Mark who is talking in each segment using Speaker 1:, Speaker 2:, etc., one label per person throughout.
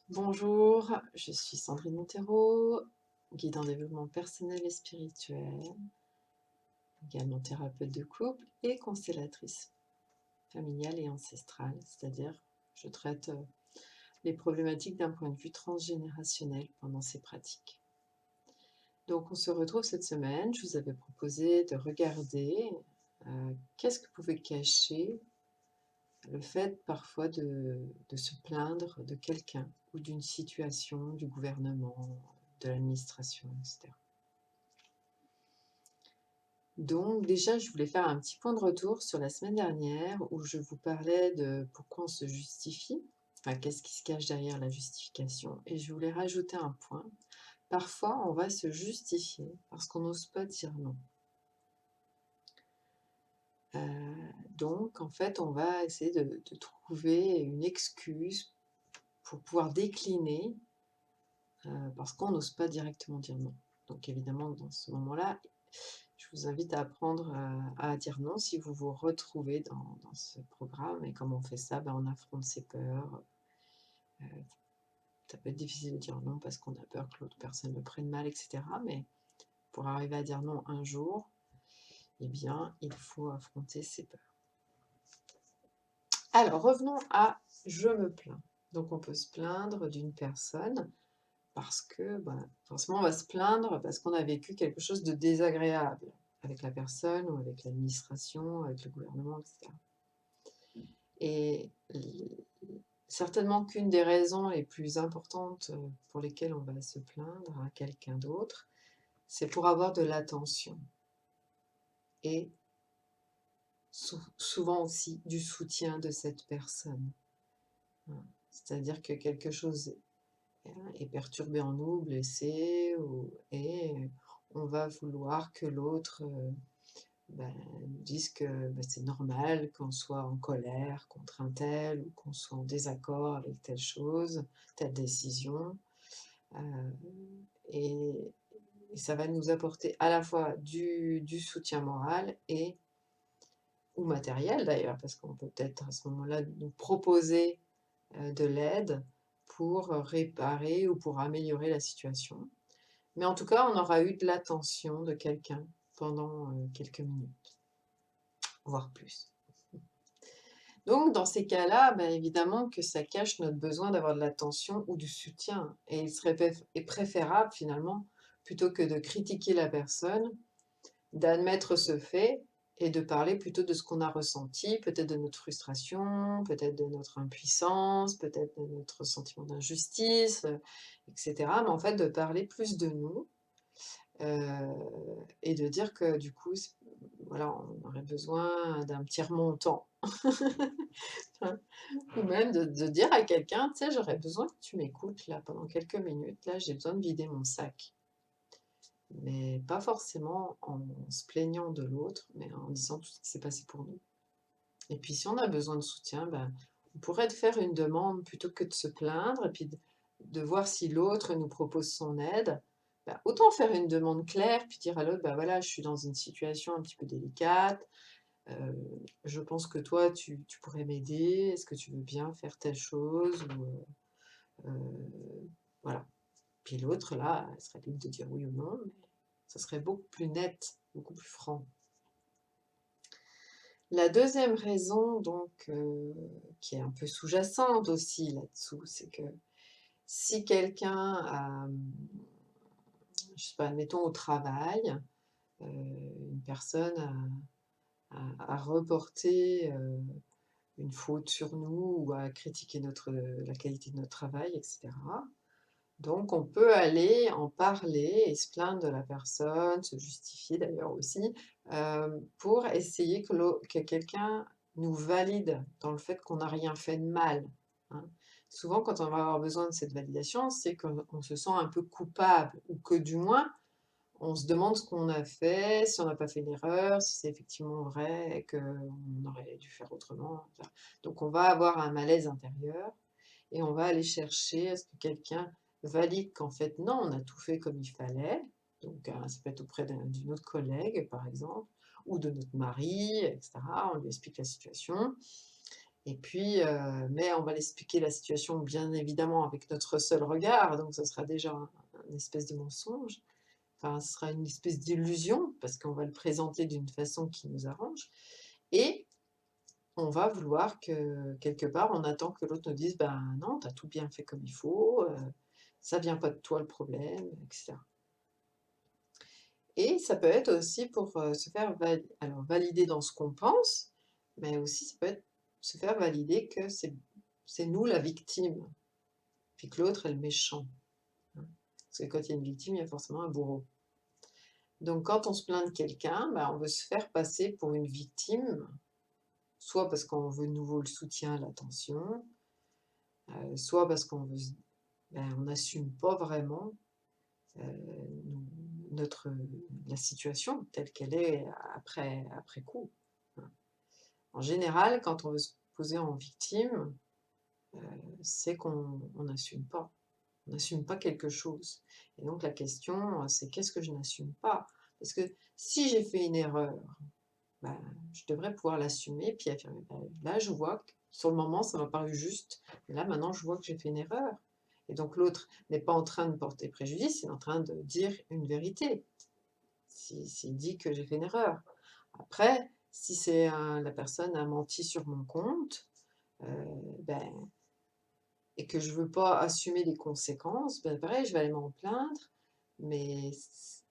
Speaker 1: Bonjour, je suis Sandrine Montero, guide en développement personnel et spirituel, également thérapeute de couple et constellatrice familiale et ancestrale, c'est-à-dire je traite les problématiques d'un point de vue transgénérationnel pendant ces pratiques. Donc on se retrouve cette semaine, je vous avais proposé de regarder qu'est-ce que pouvait cacher le fait parfois de se plaindre de quelqu'un ou d'une situation, du gouvernement, de l'administration, etc. Donc déjà, je voulais faire un petit point de retour sur la semaine dernière où je vous parlais de pourquoi on se justifie, enfin qu'est-ce qui se cache derrière la justification. Et je voulais rajouter un point. Parfois, on va se justifier parce qu'on n'ose pas dire non. Donc, en fait, on va essayer de trouver une excuse pour pouvoir décliner parce qu'on n'ose pas directement dire non. Donc évidemment, dans ce moment-là, je vous invite à apprendre à dire non si vous vous retrouvez dans ce programme. Et comment on fait ça? On affronte ses peurs. Euh, Ça peut être difficile de dire non parce qu'on a peur que l'autre personne le prenne mal, etc. Mais pour arriver à dire non un jour, eh bien, il faut affronter ses peurs. Alors, revenons à je me plains. Donc, on peut se plaindre d'une personne parce que, forcément, on va se plaindre parce qu'on a vécu quelque chose de désagréable avec la personne ou avec l'administration, avec le gouvernement, etc. Et certainement qu'une des raisons les plus importantes pour lesquelles on va se plaindre à quelqu'un d'autre, c'est pour avoir de l'attention et souvent aussi du soutien de cette personne. C'est-à-dire que quelque chose est perturbé en nous, blessé, et on va vouloir que l'autre nous dise que c'est normal qu'on soit en colère contre un tel, ou qu'on soit en désaccord avec telle chose, telle décision. Et, et ça va nous apporter à la fois du soutien moral ou matériel d'ailleurs, parce qu'on peut peut-être à ce moment-là nous proposer de l'aide pour réparer ou pour améliorer la situation. Mais en tout cas, on aura eu de l'attention de quelqu'un pendant quelques minutes, voire plus. Donc, dans ces cas-là, évidemment que ça cache notre besoin d'avoir de l'attention ou du soutien. Et il serait préférable, finalement, plutôt que de critiquer la personne, d'admettre ce fait et de parler plutôt de ce qu'on a ressenti, peut-être de notre frustration, peut-être de notre impuissance, peut-être de notre sentiment d'injustice, etc. Mais en fait, de parler plus de nous et de dire que du coup, voilà, on aurait besoin d'un petit remontant. Ou même de dire à quelqu'un, tu sais, j'aurais besoin que tu m'écoutes là pendant quelques minutes, là j'ai besoin de vider mon sac. Mais pas forcément en se plaignant de l'autre, mais en disant tout ce qui s'est passé pour nous. Et puis si on a besoin de soutien, on pourrait faire une demande plutôt que de se plaindre, et puis de voir si l'autre nous propose son aide. Autant faire une demande claire, puis dire à l'autre, voilà, je suis dans une situation un petit peu délicate, je pense que toi, tu pourrais m'aider, est-ce que tu veux bien faire telle chose voilà. Puis l'autre, là, elle serait libre de dire oui ou non, mais ça serait beaucoup plus net, beaucoup plus franc. La deuxième raison, donc, qui est un peu sous-jacente aussi là-dessous, c'est que si quelqu'un a, je sais pas, admettons au travail, une personne a reporté une faute sur nous ou à critiquer la qualité de notre travail, etc. Donc on peut aller en parler et se plaindre de la personne, se justifier d'ailleurs aussi, pour essayer que quelqu'un nous valide dans le fait qu'on n'a rien fait de mal, hein. Souvent quand on va avoir besoin de cette validation, c'est qu'on se sent un peu coupable ou que du moins on se demande ce qu'on a fait, si on n'a pas fait d'erreur, si c'est effectivement vrai et qu'on aurait dû faire autrement, enfin. Donc on va avoir un malaise intérieur et on va aller chercher à ce que quelqu'un valide qu'en fait non, on a tout fait comme il fallait. Donc ça peut être auprès d'une autre collègue par exemple, ou de notre mari, etc. On lui explique la situation Et puis, mais on va l'expliquer la situation bien évidemment avec notre seul regard, donc ce sera déjà un espèce de mensonge. Enfin, ce sera une espèce d'illusion parce qu'on va le présenter d'une façon qui nous arrange et on va vouloir que quelque part, on attend que l'autre nous dise: «Ben non, tu as tout bien fait comme il faut, ça vient pas de toi le problème», et cetera. Et ça peut être aussi pour, se faire valider dans ce qu'on pense, mais aussi ça peut être se faire valider que c'est nous la victime, puis que l'autre est le méchant, hein. Parce que quand il y a une victime, il y a forcément un bourreau. Donc quand on se plaint de quelqu'un, bah, on veut se faire passer pour une victime, soit parce qu'on veut de nouveau le soutien, l'attention, soit parce qu'on veut on n'assume pas vraiment, nou notre la situation telle qu'elle est après coup, hein. En général, quand on veut se poser en victime, heu, c'est qu'on n'assume pas. On n'assume pas quelque chose et donc la question, c'est: «Qu'est-ce que je n'assume pas?» Parce que si j'ai fait une erreur, bah, je devrais pouvoir l'assumer puis affirmer: «Bah, là, je vois que sur le moment, ça m'a paru juste, mais là, maintenant, je vois que j'ai fait une erreur» et donc l'autre n'est pas en train de porter préjudice, il est en train de dire une vérité. S'il dit que j'ai fait une erreur. Après, si c'est la personne a menti sur mon compte, heu, ben et que je veux pas assumer les conséquences, ben, pareil, je vais aller m'en plaindre, mais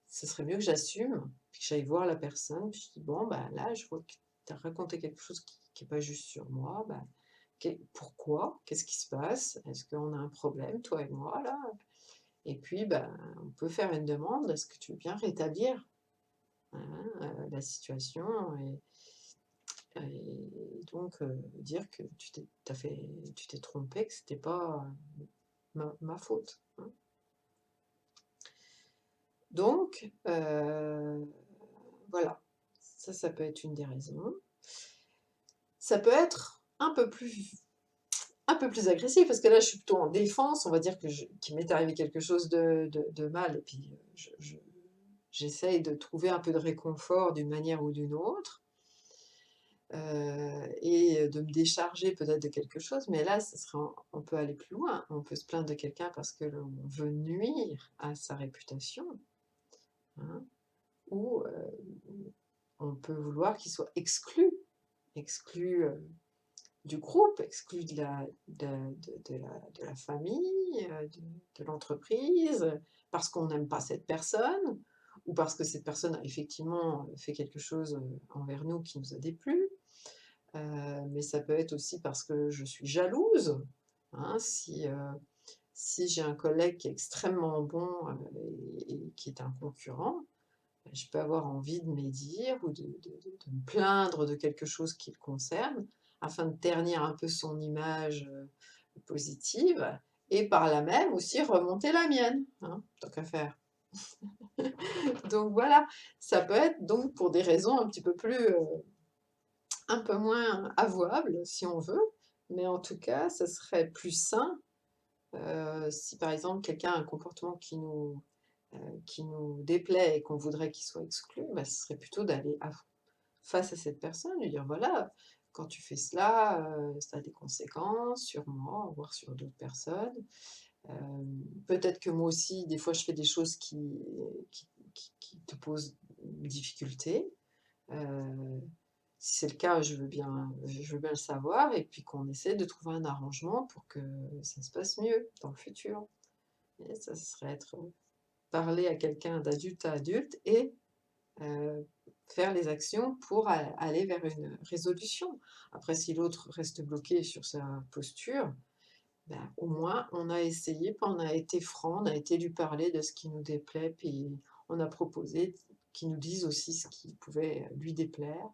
Speaker 1: ce serait mieux que j'assume, puis que j'aille voir la personne, puis je dis: «Bon, ben, là, je vois que tu as raconté quelque chose qui est pas juste sur moi, ben, pourquoi? Qu'est-ce qui se passe? Est-ce qu'on a un problème, toi et moi, là?» Et puis, ben, on peut faire une demande: «Est-ce que tu veux bien rétablir, hein, la situation?» Et donc dire que tu t'es trompé, que c'était pas, ma faute, hein. Donc voilà, ça peut être une des raisons. Ça peut être un peu plus agressif parce que là, je suis plutôt en défense, on va dire qu'il m'est arrivé quelque chose de mal et puis, j'essaye de trouver un peu de réconfort d'une manière ou d'une autre. Et de me décharger peut-être de quelque chose, mais là, ce serait on peut aller plus loin. On peut se plaindre de quelqu'un parce que l'on veut nuire à sa réputation, hein, ou on peut vouloir qu'il soit exclu, du groupe, exclu de la famille, de l'entreprise, parce qu'on n'aime pas cette personne ou parce que cette personne a effectivement, fait quelque chose, envers nous qui nous a déplu. Mais ça peut être aussi parce que je suis jalouse, hein. Si j'ai un collègue qui est extrêmement bon, et qui est un concurrent, bah, je peux avoir envie de médire ou de me plaindre de quelque chose qui le concerne, afin de ternir un peu son image, positive et par là même aussi remonter la mienne, hein, tant qu'à faire. Donc voilà, ça peut être donc pour des raisons un petit peu plus, un peu moins avouable si on veut, mais en tout cas, ça serait plus sain, si par exemple quelqu'un a un comportement qui nous déplaît et qu'on voudrait qu'il soit exclu, bah, ce serait plutôt d'aller face à cette personne, lui dire: «Voilà, quand tu fais cela, ça a des conséquences sur moi, voire sur d'autres personnes. Peut-être que moi aussi, des fois, je fais des choses qui te posent difficulté. Heu, Si c'est le cas, je veux bien le savoir et puis qu'on essaie de trouver un arrangement pour que ça se passe mieux dans le futur. Et ça, ce serait parler à quelqu'un d'adulte à adulte et faire les actions pour aller vers une résolution. Après si l'autre reste bloqué sur sa posture, ben, au moins on a essayé, puis on a été franc, on a été lui parler de ce qui nous déplaît, puis on a proposé qu'il nous dise aussi ce qui pouvait lui déplaire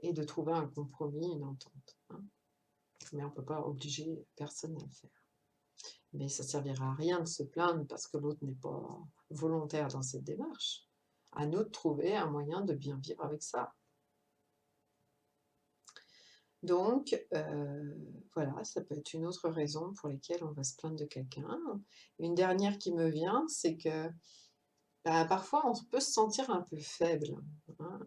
Speaker 1: et de trouver un compromis, une entente, hein. Mais on ne peut pas obliger personne à le faire. Mais ça servira à rien de se plaindre parce que l'autre n'est pas volontaire dans cette démarche. À nous de trouver un moyen de bien vivre avec ça. Donc voilà, ça peut être une autre raison pour lesquelles on va se plaindre de quelqu'un. Une dernière qui me vient, c'est que, bah, parfois on peut se sentir un peu faible, hein,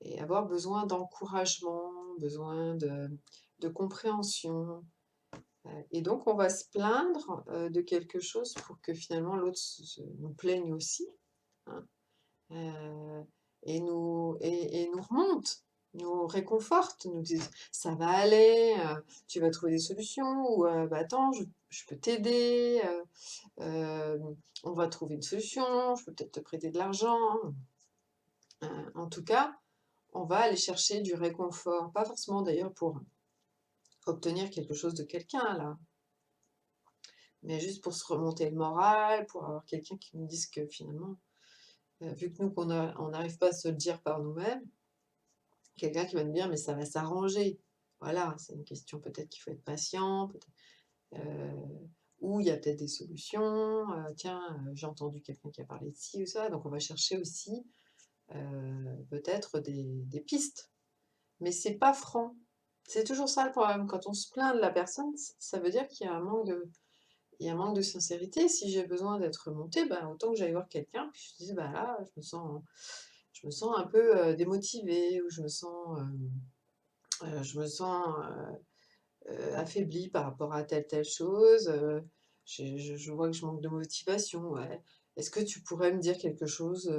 Speaker 1: et avoir besoin d'encouragement, besoin de compréhension. Et donc on va se plaindre, de quelque chose pour que finalement l'autre nous plaigne aussi, hein, heu et nous remonte, nous réconforte, nous dise: «Ça va aller, tu vas trouver des solutions» ou «Bah, attends, je peux t'aider, on va trouver une solution, je peux peut-être te prêter de l'argent». En tout cas, on va aller chercher du réconfort, pas forcément d'ailleurs pour obtenir quelque chose de quelqu'un là, mais juste pour se remonter le moral, pour avoir quelqu'un qui nous dise que finalement, vu que nous on n'arrive pas à se le dire par nous-mêmes, quelqu'un qui va nous dire: «Mais ça va s'arranger». Voilà, c'est une question peut-être qu'il faut être patient, peut-être, heu, ou il y a peut-être des solutions, tiens, j'ai entendu quelqu'un qui a parlé de ci ou ça, donc on va chercher aussi, peut-être des pistes. Mais c'est pas franc. C'est toujours ça le problème, quand on se plaint de la personne, ça veut dire qu'il y a un manque de il y a un manque de sincérité. Si j'ai besoin d'être remontée, ben, autant que j'aille voir quelqu'un, puis je dise: «Bah, là, je me sens un peu, démotivée ou je me sens, affaiblie par rapport à telle chose, je vois que je manque de motivation, ouais. Est-ce que tu pourrais me dire quelque chose,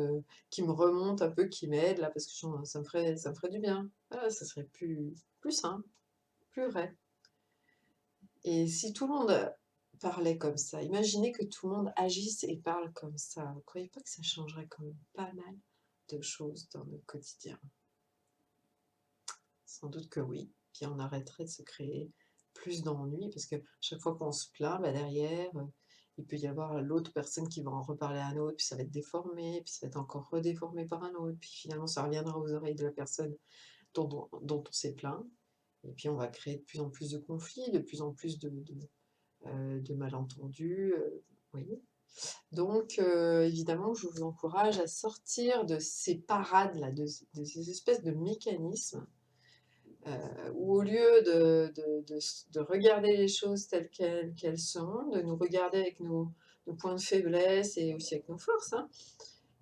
Speaker 1: qui me remonte un peu, qui m'aide là? Parce que ça me ferait du bien». Voilà, ça serait plus simple, plus vrai. Et si tout le monde, parlait comme ça, imaginez que tout le monde agisse et parle comme ça, vous croyez pas que ça changerait quand même pas mal de choses dans notre quotidien? Sans doute que oui, puis on arrêterait de se créer plus d'ennuis parce que chaque fois qu'on se plaint, bah, derrière, il peut y avoir l'autre personne qui va en reparler à un autre, puis ça va être déformé, puis ça va être encore redéformé par un autre, puis finalement ça reviendra aux oreilles de la personne dont on s'est plaint et puis on va créer de plus en plus de conflits, de plus en plus de malentendus, oui. Donc évidemment, je vous encourage à sortir de ces parades-là, de ces espèces de mécanismes, où au lieu de regarder les choses telles qu'elles sont, de nous regarder avec nos points de faiblesse et aussi avec nos forces, hein,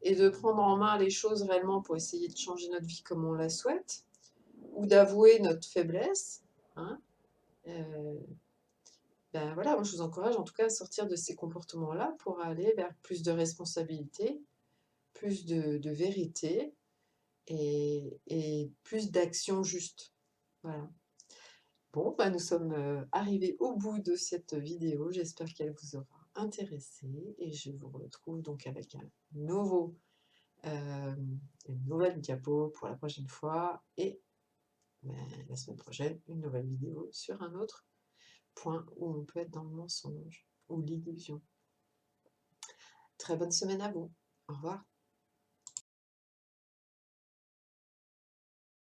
Speaker 1: et de prendre en main les choses réellement pour essayer de changer notre vie comme on la souhaite, ou d'avouer notre faiblesse, hein, heu ben, voilà, moi je vous encourage en tout cas à sortir de ces comportements-là pour aller vers plus de responsabilité, plus de vérité et plus d'action juste. Voilà. Bon, bah, nous sommes, arrivés au bout de cette vidéo. J'espère qu'elle vous aura intéressé et je vous retrouve donc avec un nouveau, une nouvelle diapo pour la prochaine fois et ben, la semaine prochaine, une nouvelle vidéo sur un autre point où on peut être dans le mensonge ou l'illusion. Très bonne semaine à vous. Au revoir.